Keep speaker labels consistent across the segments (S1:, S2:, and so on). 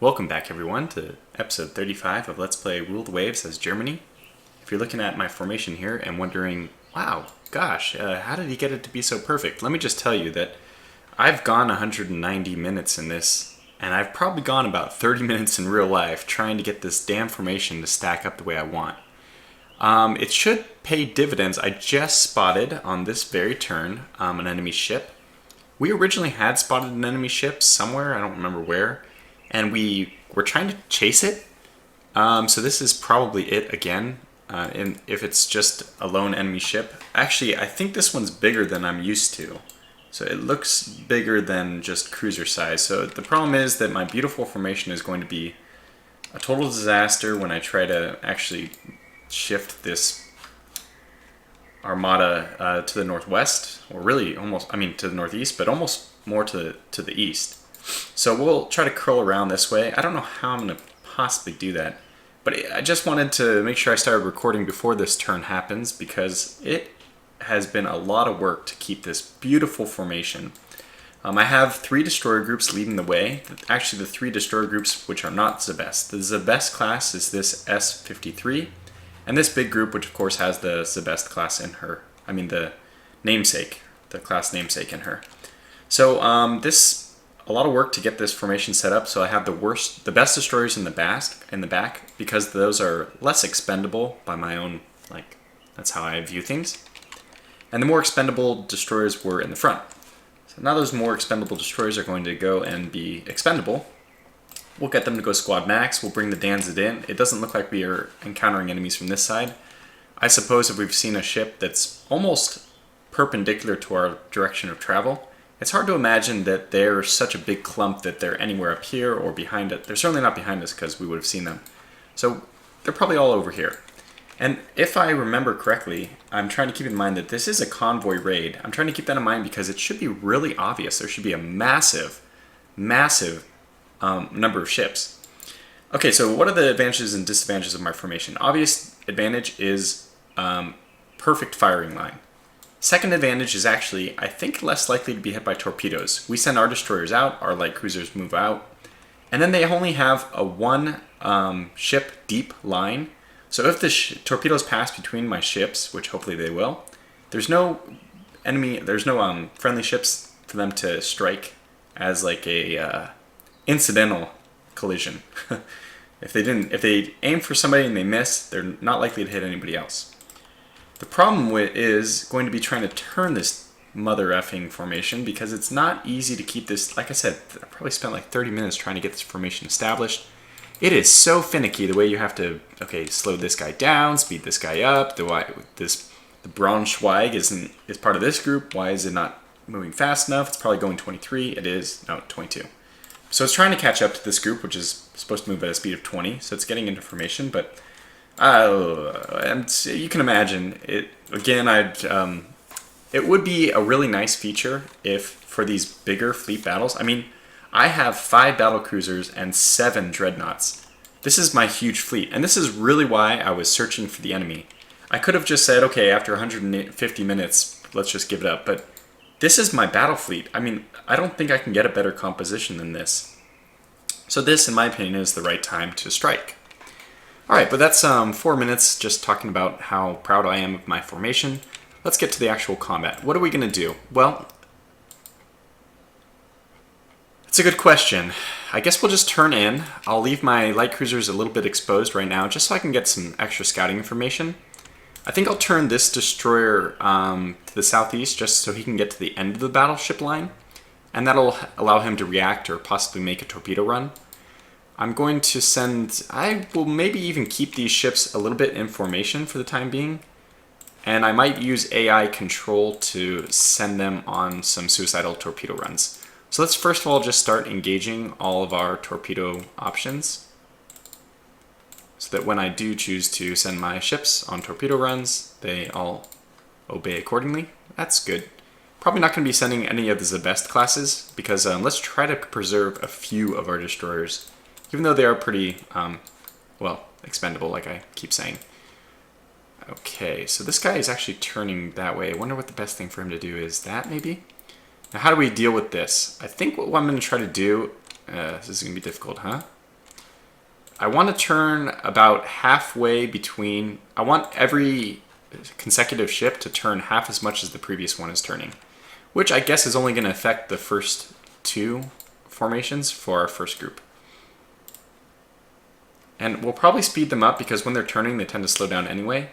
S1: Welcome back everyone to episode 35 of Let's Play Rule the Waves as Germany. If you're looking at my formation here and wondering, wow, gosh, how did he get it to be so perfect? Let me just tell you that I've gone 190 minutes in this, and I've probably gone about 30 minutes in real life trying to get this damn formation to stack up the way I want. It should pay dividends. I just spotted on this very turn an enemy ship. We originally had spotted an enemy ship somewhere, I don't remember where, and we were trying to chase it. So this is probably it again, and if it's just a lone enemy ship. Actually, I think this one's bigger than I'm used to. So it looks bigger than just cruiser size. So the problem is that my beautiful formation is going to be a total disaster when I try to actually shift this armada to the northwest, or really almost, to the northeast, but almost more to the east. So we'll try to curl around this way. I don't know how I'm going to possibly do that, but I just wanted to make sure I started recording before this turn happens, because it has been a lot of work to keep this beautiful formation. I have 3 destroyer groups leading the way. Actually, the 3 destroyer groups which are not Zebest. The Zebest class is this S-53, and this big group, which of course has the Zebest class in her. The namesake, the class namesake in her. So a lot of work to get this formation set up. So I have the best destroyers in the back, because those are less expendable by my own, that's how I view things. And the more expendable destroyers were in the front. So now those more expendable destroyers are going to go and be expendable. We'll get them to go squad max. We'll bring the Danzig in. It doesn't look like we are encountering enemies from this side. I suppose if we've seen a ship that's almost perpendicular to our direction of travel, it's hard to imagine that they're such a big clump that they're anywhere up here or behind it. They're certainly not behind us because we would have seen them. So they're probably all over here. And if I remember correctly, I'm trying to keep in mind that this is a convoy raid. I'm trying to keep that in mind because it should be really obvious. There should be a massive number of ships. Okay, so what are the advantages and disadvantages of my formation? Obvious advantage is perfect firing line. Second advantage is actually, I think, less likely to be hit by torpedoes. We send our destroyers out, our light cruisers move out, and then they only have a 1 ship deep line. So if the torpedoes pass between my ships, which hopefully they will, there's no friendly ships for them to strike as like a incidental collision. If they aim for somebody and they miss, they're not likely to hit anybody else. The problem is going to be trying to turn this mother effing formation, because it's not easy to keep this. Like I said, I probably spent like 30 minutes trying to get this formation established. It is so finicky the way you have to, slow this guy down, speed this guy up. The Braunschweig is part of this group. Why is it not moving fast enough? It's probably going 23. It is, no, 22. So it's trying to catch up to this group, which is supposed to move at a speed of 20. So it's getting into formation, but and you can imagine it. Again, it would be a really nice feature if for these bigger fleet battles. I have 5 battle cruisers and 7 dreadnoughts. This is my huge fleet, and this is really why I was searching for the enemy. I could have just said, okay, after 150 minutes, let's just give it up. But this is my battle fleet. I don't think I can get a better composition than this. So this, in my opinion, is the right time to strike. Alright, but that's 4 minutes just talking about how proud I am of my formation. Let's get to the actual combat. What are we going to do? Well, it's a good question. I guess we'll just turn in. I'll leave my light cruisers a little bit exposed right now, just so I can get some extra scouting information. I think I'll turn this destroyer to the southeast, just so he can get to the end of the battleship line, and that'll allow him to react or possibly make a torpedo run. I'm going to I will maybe even keep these ships a little bit in formation for the time being, and I might use AI control to send them on some suicidal torpedo runs. So let's first of all just start engaging all of our torpedo options, so that when I do choose to send my ships on torpedo runs, they all obey accordingly. That's good. Probably not going to be sending any of the Zebest classes, because let's try to preserve a few of our destroyers, even though they are pretty, expendable, like I keep saying. Okay, so this guy is actually turning that way. I wonder what the best thing for him to do is. That, maybe? Now, how do we deal with this? I think what I'm going to try to do... this is going to be difficult, huh? I want to turn about halfway between. I want every consecutive ship to turn half as much as the previous one is turning, which I guess is only going to affect the first two formations for our first group. And we'll probably speed them up because when they're turning, they tend to slow down anyway.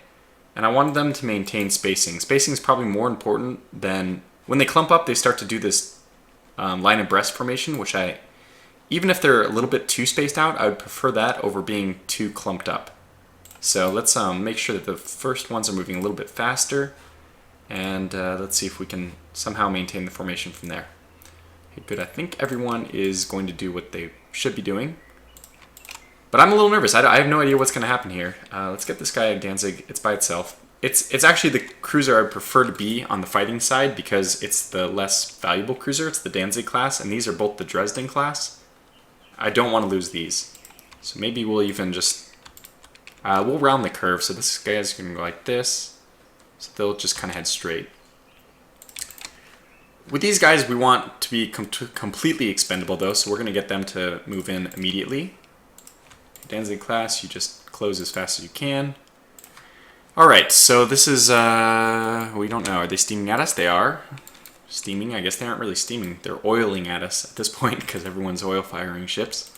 S1: And I wanted them to maintain spacing. Spacing is probably more important than when they clump up. They start to do this line abreast formation, which even if they're a little bit too spaced out, I would prefer that over being too clumped up. So let's make sure that the first ones are moving a little bit faster, and let's see if we can somehow maintain the formation from there. Okay, good. I think everyone is going to do what they should be doing. But I'm a little nervous. I have no idea what's going to happen here. Let's get this guy Danzig. It's by itself. It's actually the cruiser I prefer to be on the fighting side because it's the less valuable cruiser. It's the Danzig class, and these are both the Dresden class. I don't want to lose these. So maybe we'll even just... we'll round the curve. So this guy's going to go like this. So they'll just kind of head straight. With these guys, we want to be completely expendable, though, so we're going to get them to move in immediately. Danzig class, you just close as fast as you can. Alright, so this is, we don't know. Are they steaming at us? They are. Steaming? I guess they aren't really steaming. They're oiling at us at this point because everyone's oil firing ships.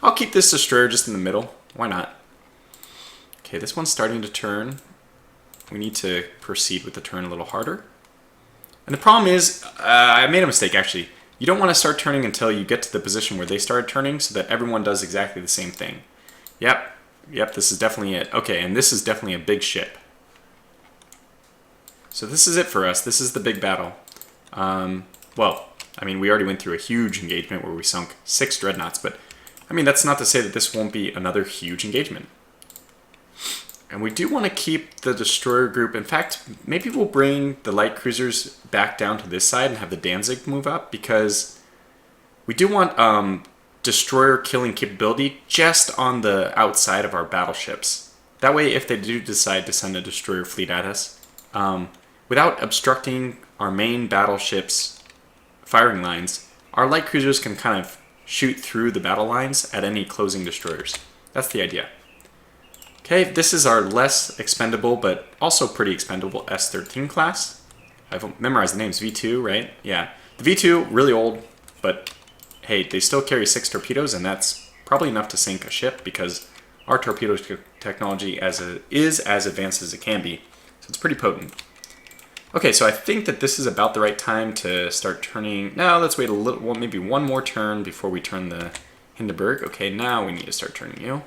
S1: I'll keep this destroyer just in the middle. Why not? Okay, this one's starting to turn. We need to proceed with the turn a little harder. And the problem is, I made a mistake actually. You don't want to start turning until you get to the position where they started turning so that everyone does exactly the same thing. Yep, this is definitely it. Okay, and this is definitely a big ship. So this is it for us. This is the big battle. Well, I mean, we already went through a huge engagement where we sunk 6 dreadnoughts, but I mean, that's not to say that this won't be another huge engagement. And we do want to keep the destroyer group. In fact, maybe we'll bring the light cruisers back down to this side and have the Danzig move up because we do want destroyer killing capability just on the outside of our battleships. That way, if they do decide to send a destroyer fleet at us, without obstructing our main battleships' firing lines, our light cruisers can kind of shoot through the battle lines at any closing destroyers. That's the idea. Okay, this is our less expendable, but also pretty expendable S-13 class. I've memorized the names. V2, right? Yeah. The V2, really old, but hey, they still carry 6 torpedoes, and that's probably enough to sink a ship because our torpedo technology is as advanced as it can be. So it's pretty potent. Okay, so I think that this is about the right time to start turning. Now let's wait a little, well, maybe one more turn before we turn the Hindenburg. Okay, now we need to start turning you.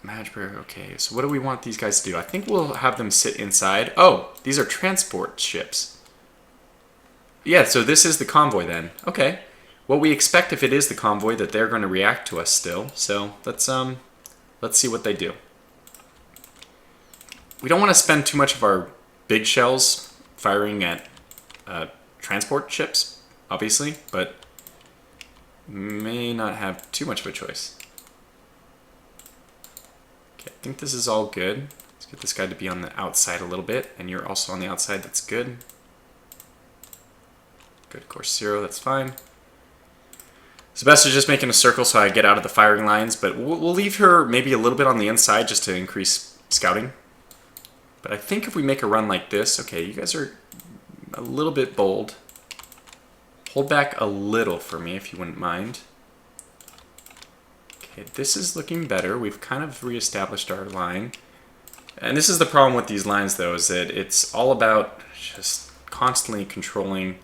S1: Magdeburg, okay, so what do we want these guys to do? I think we'll have them sit inside. Oh, these are transport ships. Yeah, so this is the convoy then. Okay. Well, we expect if it is the convoy that they're going to react to us still. So let's see what they do. We don't want to spend too much of our big shells firing at transport ships, obviously, but may not have too much of a choice. Okay, I think this is all good. Let's get this guy to be on the outside a little bit, and you're also on the outside. That's good. Good, course 0, that's fine. Sebastian's just making a circle so I get out of the firing lines, but we'll leave her maybe a little bit on the inside just to increase scouting. But I think if we make a run like this, okay, you guys are a little bit bold. Hold back a little for me if you wouldn't mind. Okay, this is looking better. We've kind of reestablished our line. And this is the problem with these lines, though, is that it's all about just constantly controlling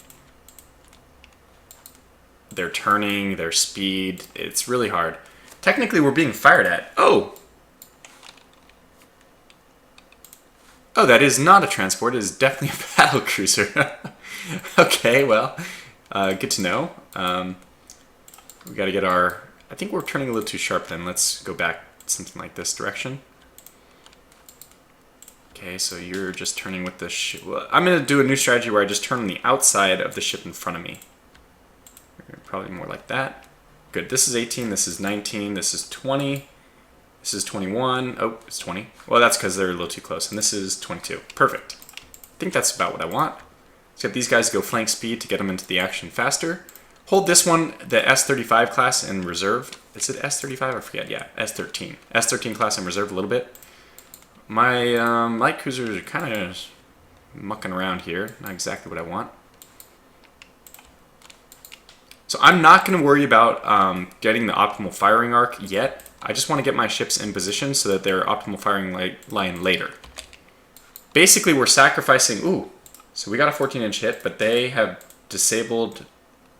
S1: their turning, their speed. It's really hard. Technically, we're being fired at. Oh! Oh, that is not a transport. It is definitely a battle cruiser. Okay, well, good to know. We got to get our... I think we're turning a little too sharp then. Let's go back something like this direction. Okay, so you're just turning with the ship. Well, I'm going to do a new strategy where I just turn on the outside of the ship in front of me. Probably more like that. Good. This is 18. This is 19. This is 20. This is 21. Oh, it's 20. Well, that's because they're a little too close. And this is 22. Perfect. I think that's about what I want. Let's get these guys to go flank speed to get them into the action faster. hold this one, the S-35 class in reserve. Is it S-35? I forget. Yeah, S-13. S-13 class in reserve a little bit. My light cruisers are kind of mucking around here. Not exactly what I want. So I'm not going to worry about getting the optimal firing arc yet. I just want to get my ships in position so that they're optimal firing line later. Basically, we're sacrificing... Ooh, so we got a 14-inch hit, but they have disabled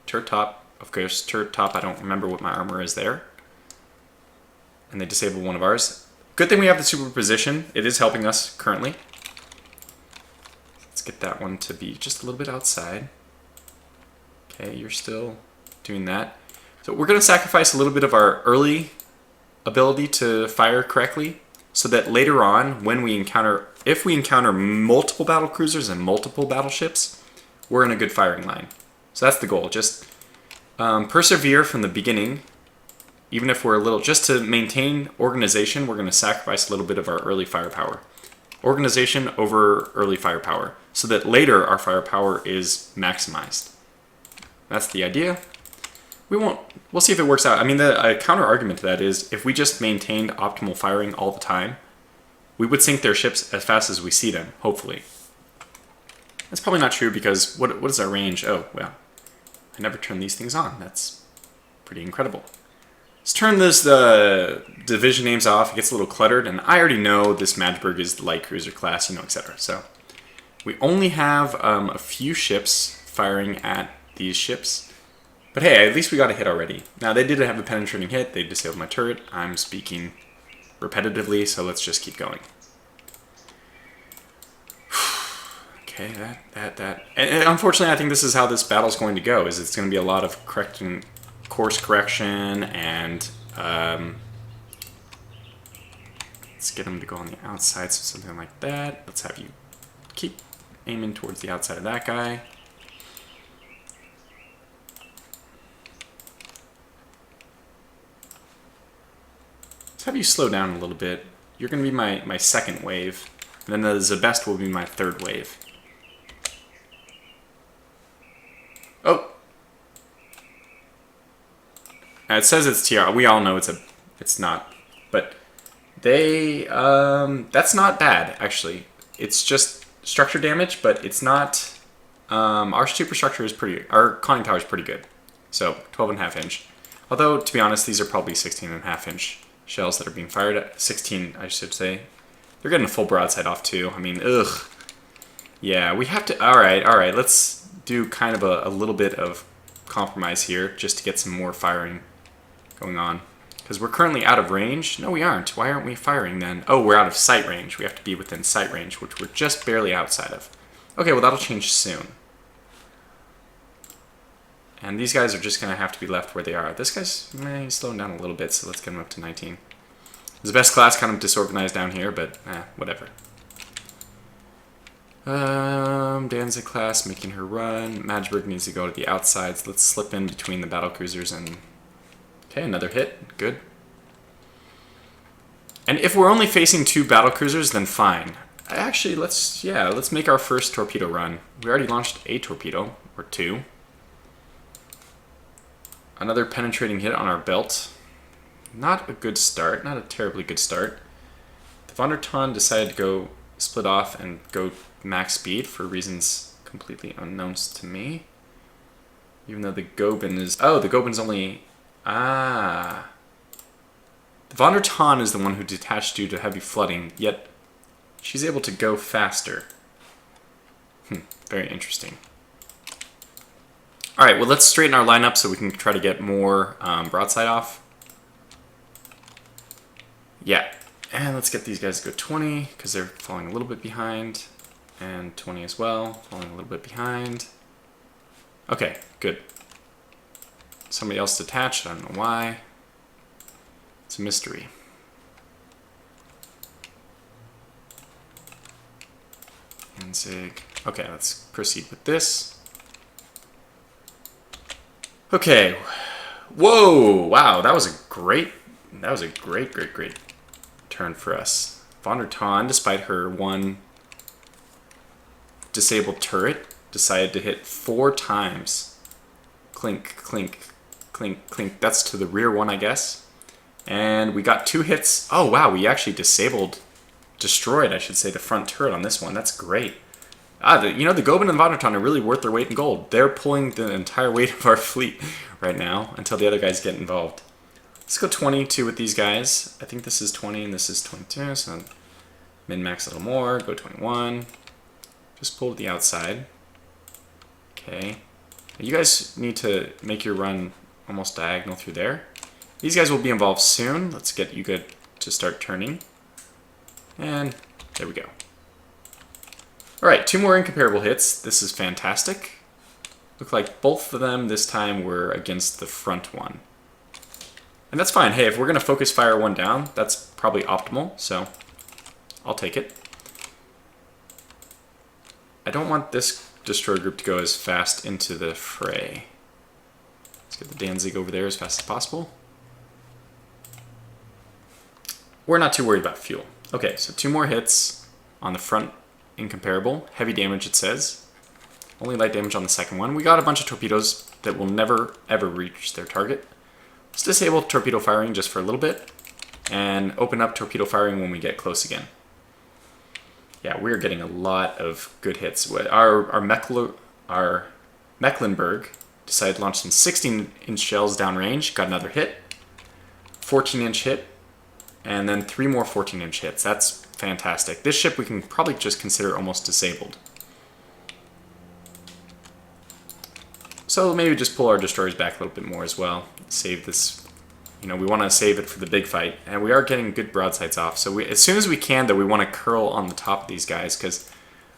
S1: turret top. Of course, turret top, I don't remember what my armor is there. And they disabled one of ours. Good thing we have the superposition. It is helping us currently. Let's get that one to be just a little bit outside. Okay, you're still doing that. So we're going to sacrifice a little bit of our early ability to fire correctly so that later on, when we encounter, if we encounter multiple battle cruisers and multiple battleships, we're in a good firing line. So that's the goal. Just persevere from the beginning. Even if we're a little, just to maintain organization, we're going to sacrifice a little bit of our early firepower. Organization over early firepower, so that later our firepower is maximized. That's the idea. We'll see if it works out. I mean, the counter argument to that is if we just maintained optimal firing all the time, we would sink their ships as fast as we see them, hopefully. That's probably not true because what is our range? Oh, well, I never turn these things on. That's pretty incredible. Let's turn this division names off. It gets a little cluttered, and I already know this Magdeburg is the light cruiser class, etc. So we only have a few ships firing at these ships. But hey, at least we got a hit already. Now, they did have a penetrating hit. They disabled my turret. I'm speaking repetitively, so let's just keep going. Okay, that. And unfortunately, I think this is how this battle's going to go, is it's going to be a lot of course correction, and let's get them to go on the outside, so something like that. Let's have you keep aiming towards the outside of that guy. Let's have you slow down a little bit. You're going to be my second wave, and then the Zebest will be my third wave. Oh! Now it says it's TR. We all know it's not, but they that's not bad actually. It's just structure damage, but it's not. Our superstructure is our conning tower is pretty good, so 12.5 inch. Although to be honest, these are probably 16.5 inch shells that are being fired at 16, I should say. They're getting a full broadside off too. I mean, ugh. Yeah, we have to. All right. Let's do kind of a little bit of compromise here, just to get some more firing going on. Because we're currently out of range. No, we aren't. Why aren't we firing then? Oh, we're out of sight range. We have to be within sight range, which we're just barely outside of. Okay, well, that'll change soon. And these guys are just going to have to be left where they are. This guy's he's slowing down a little bit, so let's get him up to 19. The best class kind of disorganized down here, but whatever. Danzig class making her run. Magdeburg needs to go to the outsides. Let's slip in between the battle cruisers and... Okay, another hit. Good. And if we're only facing 2 battle cruisers, then fine. Actually, let's make our first torpedo run. We already launched a torpedo, or 2. Another penetrating hit on our belt. Not a good start, not a terribly good start. The von der Tann decided to go split off and go max speed for reasons completely unknowns to me. Even though the Goeben is... Oh, the Goeben's only... The von der Tann is the one who detached due to heavy flooding, yet she's able to go faster. Very interesting. Alright, well, let's straighten our lineup so we can try to get more broadside off. Yeah, and let's get these guys to go 20, because they're falling a little bit behind. And 20 as well, falling a little bit behind. Okay, good. Somebody else detached, I don't know why. It's a mystery. And Zig. Okay, let's proceed with this. Okay. Whoa! Wow, that was a great turn for us. Von der Tann, despite her one disabled turret, decided to hit 4 times Clink, clink, clink, clink. That's to the rear one, I guess. And we got 2 hits. Oh, wow, we actually destroyed, I should say, the front turret on this one. That's great. You know, the Goban and the Vodnerton are really worth their weight in gold. They're pulling the entire weight of our fleet right now until the other guys get involved. Let's go 22 with these guys. I think this is 20 and this is 22, so min-max a little more. Go 21. Just pull to the outside. Okay. You guys need to make your run almost diagonal through there. These guys will be involved soon. Let's get you good to start turning. And there we go. Alright, 2 more incomparable hits. This is fantastic. Look like both of them this time were against the front one. And that's fine. Hey, if we're going to focus fire one down, that's probably optimal, so I'll take it. I don't want this destroyer group to go as fast into the fray. Let's get the Danzig over there as fast as possible. We're not too worried about fuel. Okay, so 2 more hits on the front incomparable. Heavy damage, it says. Only light damage on the second one. We got a bunch of torpedoes that will never, ever reach their target. Let's disable torpedo firing just for a little bit and open up torpedo firing when we get close again. Yeah, we're getting a lot of good hits. Our Mecklenburg decided to launch some 16-inch shells downrange, got another hit, 14-inch hit, and then 3 more 14-inch hits. That's fantastic. This ship we can probably just consider almost disabled. So maybe just pull our destroyers back a little bit more as well. Save this, you know, we want to save it for the big fight. And we are getting good broadsides off. So as soon as we can, though, we want to curl on the top of these guys because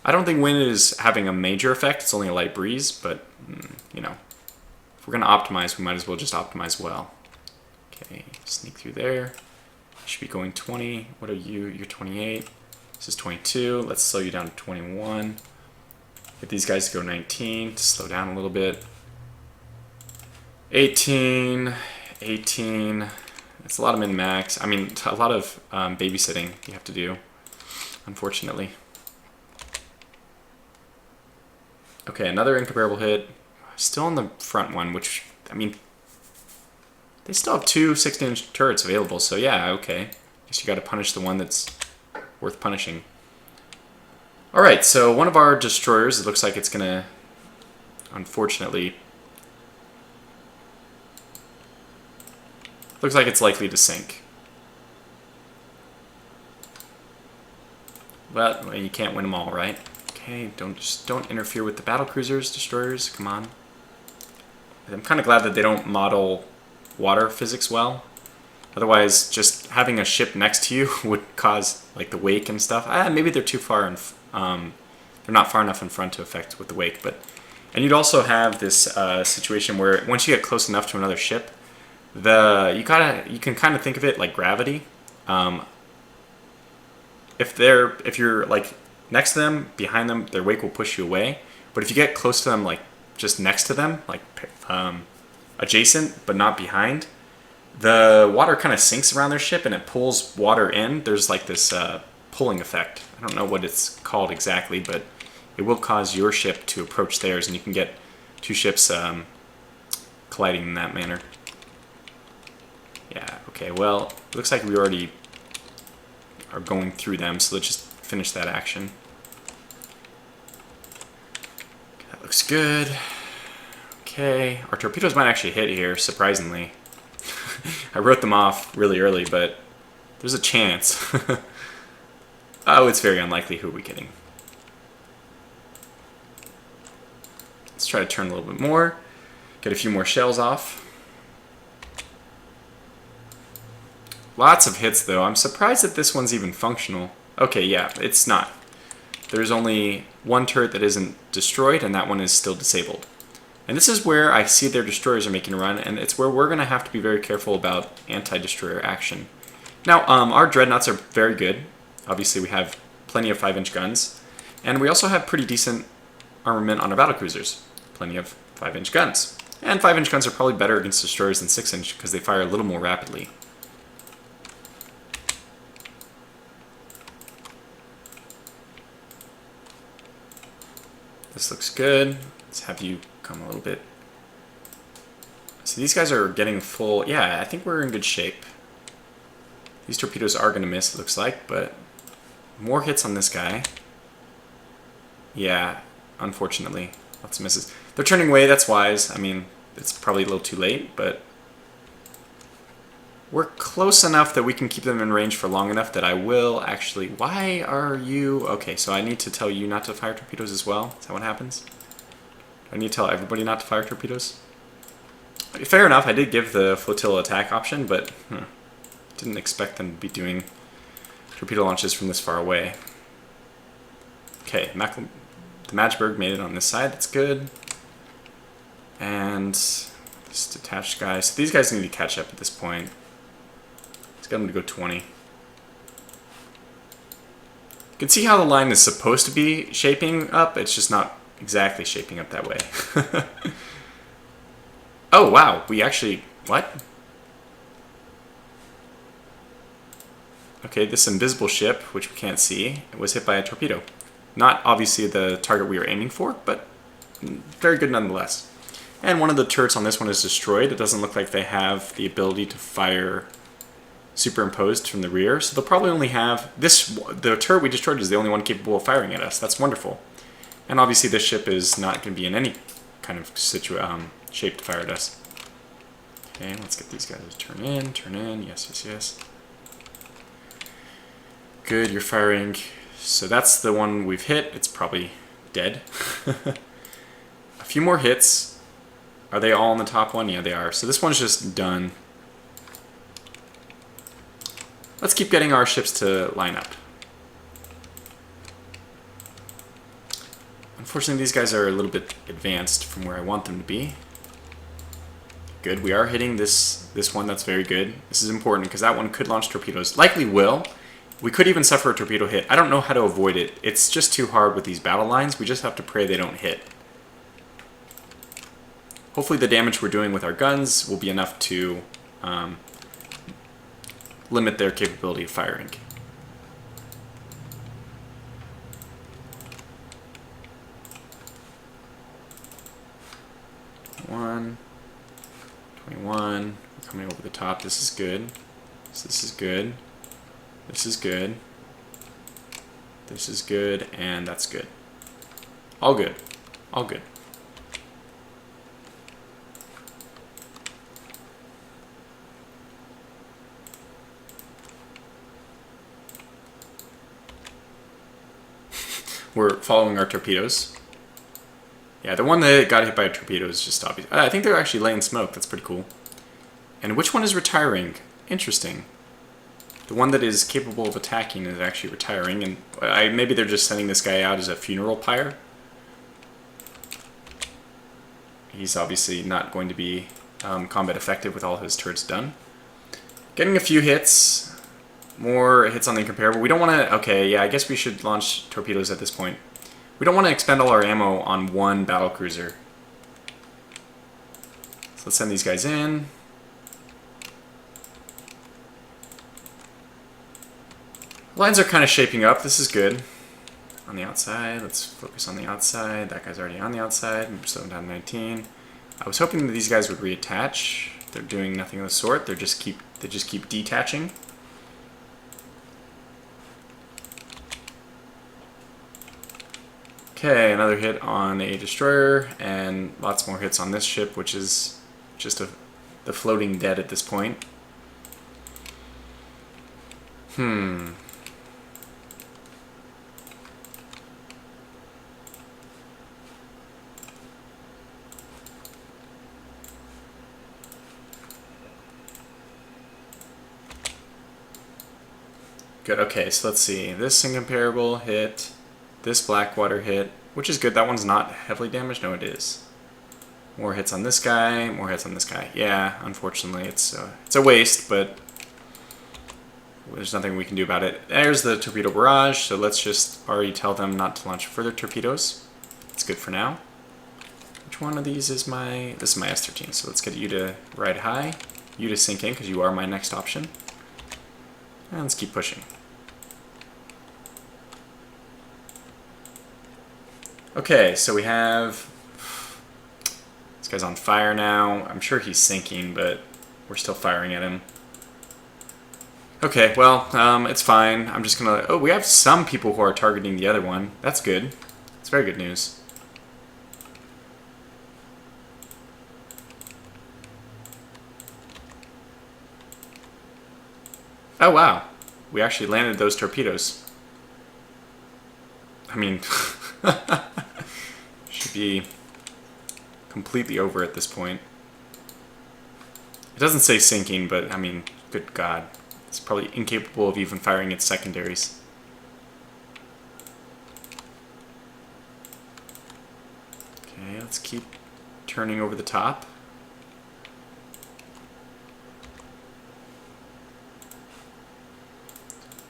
S1: I don't think wind is having a major effect. It's only a light breeze, but, you know, if we're going to optimize, we might as well just optimize well. Okay, sneak through there. Should be going 20. What are you? You're 28. This is 22. Let's slow you down to 21. Get these guys to go 19 to slow down a little bit. 18. 18. It's a lot of min-max. I mean, a lot of babysitting you have to do, unfortunately. Okay, another incomparable hit. Still on the front one, which, I mean, they still have 2 16-inch turrets available, so yeah, okay. Guess you gotta punish the one that's worth punishing. Alright, so one of our destroyers, it looks like it's gonna, unfortunately, looks like it's likely to sink. But well, you can't win them all, right? Okay, just don't interfere with the battlecruisers, destroyers, come on. I'm kind of glad that they don't model water physics well. Otherwise, just having a ship next to you would cause like the wake and stuff. Maybe they're too far, they're not far enough in front to affect with the wake. And you'd also have this situation where once you get close enough to another ship, you can kind of think of it like gravity. If you're like next to them, behind them, their wake will push you away. But if you get close to them, like just next to them, like adjacent but not behind, the water kind of sinks around their ship and it pulls water in. There's like this pulling effect. I don't know what it's called exactly, but it will cause your ship to approach theirs, and you can get 2 ships colliding in that manner. Yeah, okay, well, it looks like we already are going through them, so let's just finish that action. That looks good. Okay, our torpedoes might actually hit here, surprisingly. I wrote them off really early, but there's a chance. Oh, it's very unlikely. Who are we kidding? Let's try to turn a little bit more. Get a few more shells off. Lots of hits, though. I'm surprised that this one's even functional. Okay, yeah, it's not. There's only 1 turret that isn't destroyed, and that one is still disabled. And this is where I see their destroyers are making a run, and it's where we're going to have to be very careful about anti-destroyer action. Now, our dreadnoughts are very good. Obviously, we have plenty of 5-inch guns, and we also have pretty decent armament on our battlecruisers. Plenty of 5-inch guns. And 5-inch guns are probably better against destroyers than 6-inch because they fire a little more rapidly. This looks good. Let's have you come a little bit So these guys are getting full. Yeah, I think we're in good shape. These torpedoes are going to miss, it looks like, but more hits on this guy. Yeah, unfortunately, lots of misses. They're turning away, that's wise. I mean, it's probably a little too late, but we're close enough that we can keep them in range for long enough that I will actually... Why are you... Okay, so I need to tell you not to fire torpedoes as well? Is that what happens? I need to tell everybody not to fire torpedoes? Fair enough, I did give the flotilla attack option, but didn't expect them to be doing torpedo launches from this far away. Okay, the Magdeburg made it on this side, that's good. And this detached guy, so these guys need to catch up at this point. Let's get them to go 20. You can see how the line is supposed to be shaping up, it's just not exactly shaping up that way. Oh wow, we actually... What? Okay, this invisible ship, which we can't see, was hit by a torpedo. Not obviously the target we were aiming for, but very good nonetheless. And one of the turrets on this one is destroyed. It doesn't look like they have the ability to fire superimposed from the rear, so they'll probably only have this. The turret we destroyed is the only one capable of firing at us. That's wonderful. And obviously this ship is not going to be in any kind of shape to fire at us. Okay, let's get these guys to turn in, yes, yes, yes. Good, you're firing. So that's the one we've hit. It's probably dead. A few more hits. Are they all on the top one? Yeah, they are. So this one's just done. Let's keep getting our ships to line up. Unfortunately, these guys are a little bit advanced from where I want them to be. Good, we are hitting this one. That's very good. This is important because that one could launch torpedoes. Likely will. We could even suffer a torpedo hit. I don't know how to avoid it. It's just too hard with these battle lines. We just have to pray they don't hit. Hopefully the damage we're doing with our guns will be enough to limit their capability of firing. One, 21. We're coming over the top. This is good. This is good. This is good. This is good, and that's good. All good. All good. We're following our torpedoes. Yeah, the one that got hit by a torpedo is just obvious. I think they're actually laying smoke. That's pretty cool. And which one is retiring? Interesting. The one that is capable of attacking is actually retiring, and maybe they're just sending this guy out as a funeral pyre. He's obviously not going to be combat effective with all his turrets done. Getting a few hits. More hits on the incomparable. We don't want to... Okay, yeah, I guess we should launch torpedoes at this point. We don't want to expend all our ammo on one battlecruiser. So let's send these guys in. Lines are kind of shaping up. This is good. On the outside, let's focus on the outside. That guy's already on the outside. We're still down to 19. I was hoping that these guys would reattach. They're doing nothing of the sort. They just keep detaching. Okay, another hit on a destroyer, and lots more hits on this ship, which is just the floating dead at this point. Good, okay, so let's see. This incomparable hit, this Blackwater hit, which is good. That one's not heavily damaged. No, it is. More hits on this guy, more hits on this guy. Yeah, unfortunately, it's a waste, but there's nothing we can do about it. There's the torpedo barrage, so let's just already tell them not to launch further torpedoes. It's good for now. Which one of these is my... This is my S-13, so let's get you to ride high, you to sink in, because you are my next option. And let's keep pushing. Okay, so we have... These guy's on fire now. I'm sure he's sinking, but we're still firing at him. Okay, well, it's fine. I'm just gonna... Oh, we have some people who are targeting the other one. That's good. It's very good news. Oh, wow. We actually landed those torpedoes. I mean, should be completely over at this point. It doesn't say sinking, but I mean, good God. It's probably incapable of even firing its secondaries. Okay, let's keep turning over the top.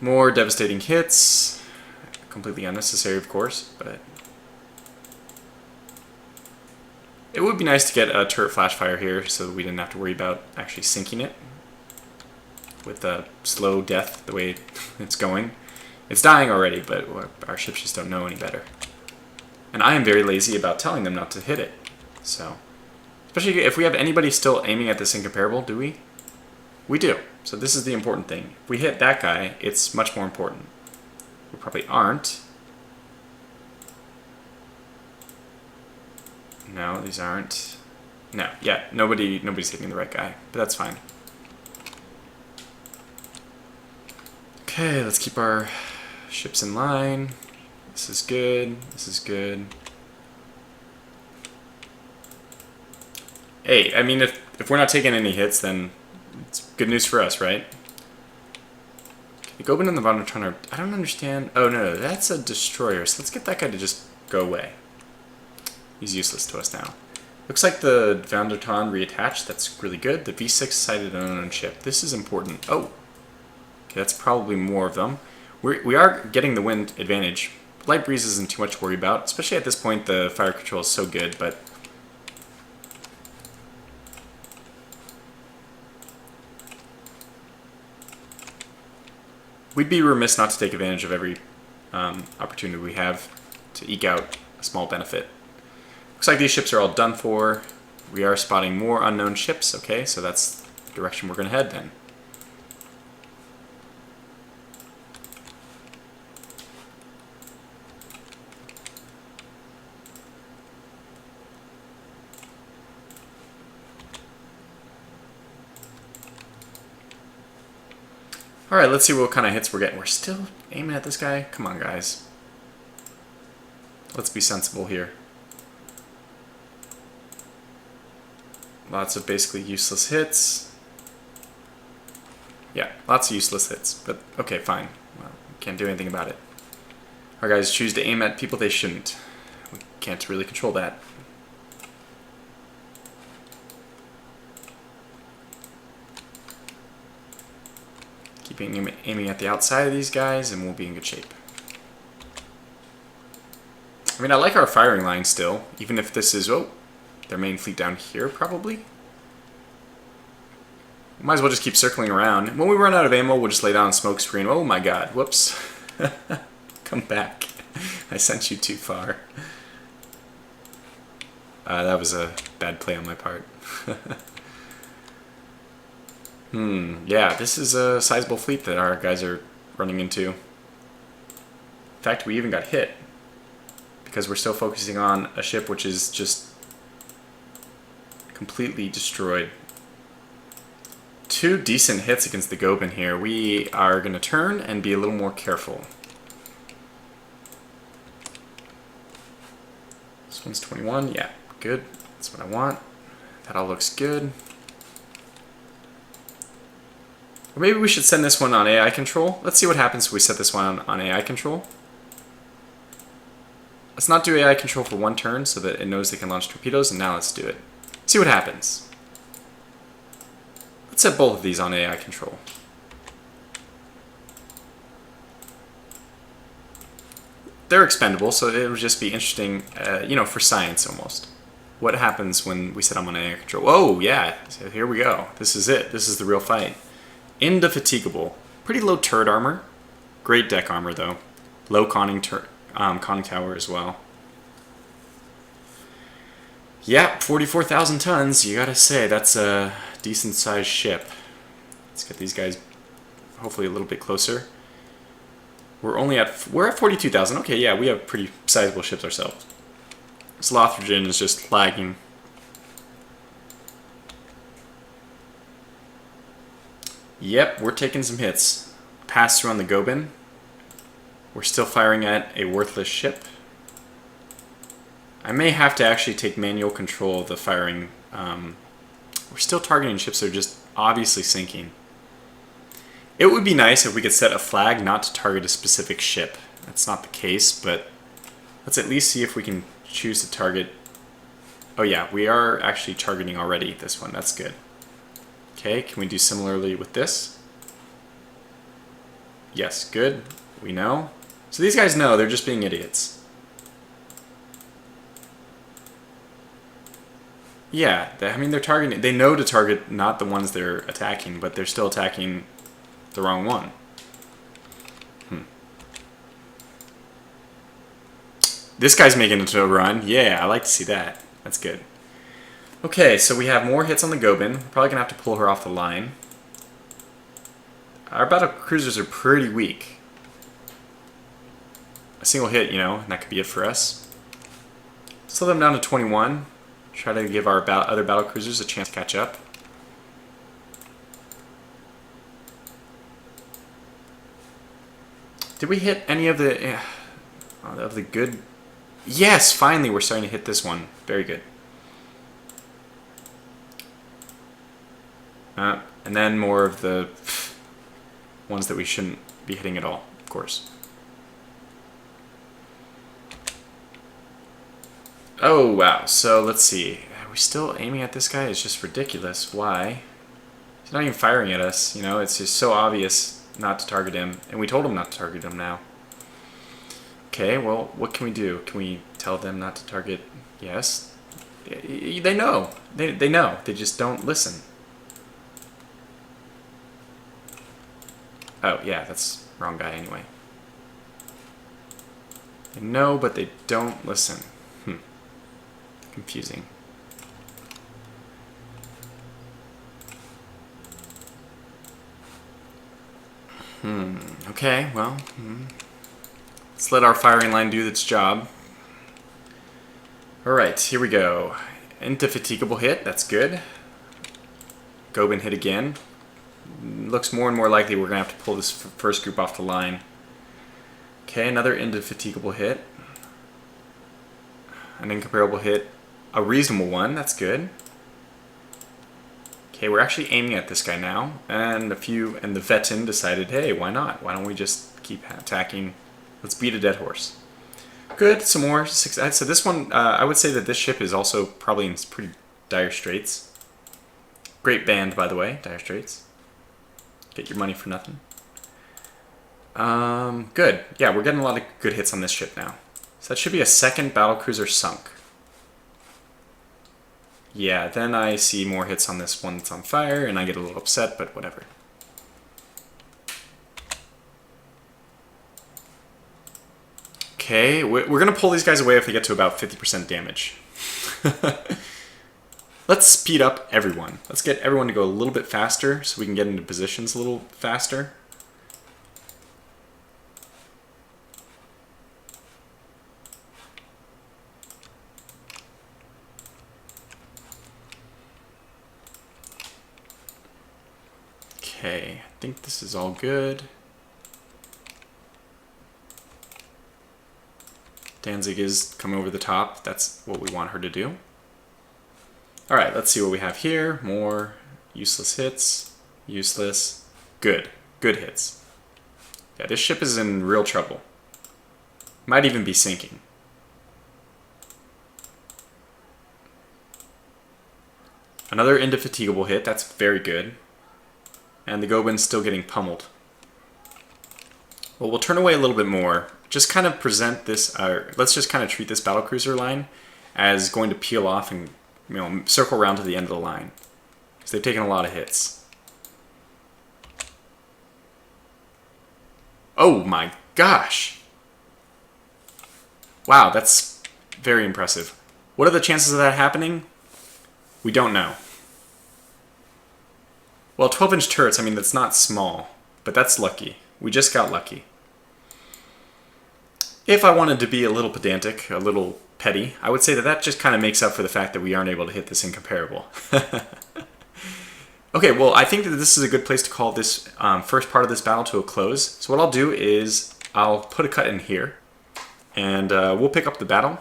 S1: More devastating hits. Completely unnecessary, of course, but it would be nice to get a turret flash fire here so that we didn't have to worry about actually sinking it with a slow death the way it's going. It's dying already, but our ships just don't know any better. And I am very lazy about telling them not to hit it. So, especially if we have anybody still aiming at this incomparable, do we? We do. So this is the important thing. If we hit that guy, it's much more important. We probably aren't. No, these aren't. No, yeah, nobody's hitting the right guy, but that's fine. Okay, let's keep our ships in line. This is good. This is good. Hey, I mean, if we're not taking any hits, then it's good news for us, right? Okay, Gobin and the Vonderton are... I don't understand... Oh, no, that's a destroyer, so let's get that guy to just go away. He's useless to us now. Looks like the Vonderton reattached. That's really good. The V6 sighted an unknown ship. This is important. Oh! Okay, that's probably more of them. We are getting the wind advantage. Light breeze isn't too much to worry about, especially at this point the fire control is so good, but... We'd be remiss not to take advantage of every opportunity we have to eke out a small benefit. Looks like these ships are all done for. We are spotting more unknown ships, okay, so that's the direction we're going to head then. Alright, let's see what kind of hits we're getting. We're still aiming at this guy? Come on, guys. Let's be sensible here. Lots of basically useless hits. Yeah, lots of useless hits. But, okay, fine. Well, we can't do anything about it. Our guys choose to aim at people they shouldn't. We can't really control that. Keeping aiming at the outside of these guys, and we'll be in good shape. I mean, I like our firing line still, even if this is, oh, their main fleet down here, probably. Might as well just keep circling around. When we run out of ammo, we'll just lay down a smoke screen. Oh my god, whoops. Come back. I sent you too far. That was a bad play on my part. Yeah, this is a sizable fleet that our guys are running into. In fact, we even got hit. Because we're still focusing on a ship which is just completely destroyed. 2 decent hits against the Gobin here. We are going to turn and be a little more careful. This one's 21. Yeah, good. That's what I want. That all looks good. Or maybe we should send this one on AI control. Let's see what happens if we set this one on AI control. Let's not do AI control for 1 turn so that it knows they can launch torpedoes, and now let's do it. See what happens. Let's set both of these on AI control. They're expendable, so it would just be interesting, you know, for science almost. What happens when we set them on AI control? Oh, yeah, so here we go. This is it. This is the real fight. Indefatigable. Pretty low turret armor. Great deck armor, though. Low conning tower as well. Yeah, 44,000 tons. You gotta say, that's a decent sized ship. Let's get these guys hopefully a little bit closer. We're at 42,000. Okay, yeah, we have pretty sizable ships ourselves. Slothrogen is just lagging. Yep, we're taking some hits. Pass through on the Gobin. We're still firing at a worthless ship. I may have to actually take manual control of the firing. We're still targeting ships that are just obviously sinking. It would be nice if we could set a flag not to target a specific ship. That's not the case, but let's at least see if we can choose to target. Oh yeah, we are actually targeting already this one. That's good. Okay, can we do similarly with this? Yes, good. We know. So these guys know, they're just being idiots. Yeah, I mean, they're targeting. They know to target not the ones they're attacking, but they're still attacking the wrong one. This guy's making it to a run. Yeah, I like to see that. That's good. Okay, so we have more hits on the Gobin. We're probably going to have to pull her off the line. Our battle cruisers are pretty weak. A single hit, you know, and that could be it for us. Slow them down to 21. Try to give our other battle cruisers a chance to catch up. Did we hit any of the good? Yes, finally we're starting to hit this one. Very good. And then more of the ones that we shouldn't be hitting at all, of course. Oh, wow. So let's see. Are we still aiming at this guy? It's just ridiculous. Why? He's not even firing at us. You know, it's just so obvious not to target him. And we told him not to target him now. Okay, well, what can we do? Can we tell them not to target? Yes. They know. They know. They just don't listen. Oh, yeah, that's the wrong guy anyway. They know, but they don't listen. Confusing. Okay, well, let's let our firing line do its job. Alright, here we go. Indefatigable hit, that's good. Gobin hit again. Looks more and more likely we're going to have to pull this first group off the line. Okay, another indefatigable hit. An incomparable hit. A reasonable one, that's good. Okay, we're actually aiming at this guy now. And the Vetin decided, hey, why not? Why don't we just keep attacking? Let's beat a dead horse. Good, some more. So this one, I would say that this ship is also probably in pretty dire straits. Great band, by the way, Dire Straits. Get your money for nothing. Good. Yeah, we're getting a lot of good hits on this ship now. So that should be a second battlecruiser sunk. Yeah, then I see more hits on this one that's on fire, and I get a little upset, but whatever. Okay, we're going to pull these guys away if they get to about 50% damage. Let's speed up everyone. Let's get everyone to go a little bit faster so we can get into positions a little faster. Okay, I think this is all good. Danzig is coming over the top. That's what we want her to do. Alright, let's see what we have here. More useless hits. Useless. Good. Good hits. Yeah, this ship is in real trouble. Might even be sinking. Another indefatigable hit. That's very good. And the Gobin's still getting pummeled. Well, we'll turn away a little bit more. Just kind of present this, let's just kind of treat this battlecruiser line as going to peel off and, you know, circle around to the end of the line. Because they've taken a lot of hits. Oh my gosh! Wow, that's very impressive. What are the chances of that happening? We don't know. Well, 12-inch turrets, I mean, that's not small, but that's lucky. We just got lucky. If I wanted to be a little pedantic, a little petty, I would say that that just kind of makes up for the fact that we aren't able to hit this incomparable. Okay, well, I think that this is a good place to call this first part of this battle to a close. So what I'll do is I'll put a cut in here, and we'll pick up the battle.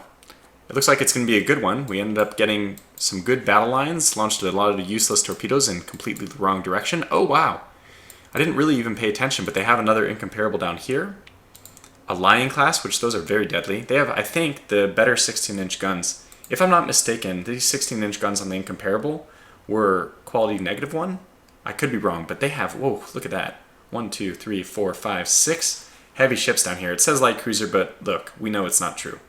S1: It looks like it's going to be a good one. We ended up getting some good battle lines, launched a lot of useless torpedoes in completely the wrong direction. Oh, wow. I didn't really even pay attention, but they have another incomparable down here. A Lion class, which those are very deadly. They have, I think, the better 16-inch guns. If I'm not mistaken, these 16-inch guns on the incomparable were quality -1. I could be wrong, but they have, whoa, look at that. 1, 2, 3, 4, 5, 6 heavy ships down here. It says light cruiser, but look, we know it's not true.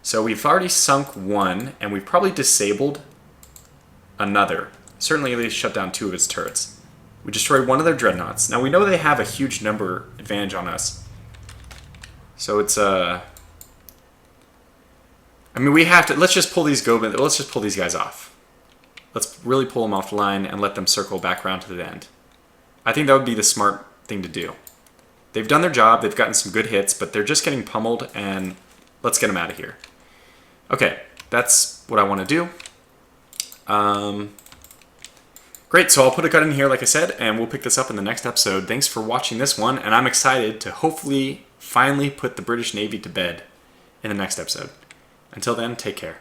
S1: So we've already sunk one, and we've probably disabled another. Certainly at least shut down 2 of its turrets. We destroyed one of their dreadnoughts. Now we know they have a huge number advantage on us. So it's I mean, we have to, let's just pull these guys off. Let's really pull them off the line and let them circle back around to the end. I think that would be the smart thing to do. They've done their job, they've gotten some good hits, but they're just getting pummeled, and let's get them out of here. Okay, that's what I want to do. Great, so I'll put a cut in here, like I said, and we'll pick this up in the next episode. Thanks for watching this one, and I'm excited to hopefully finally put the British Navy to bed in the next episode. Until then, take care.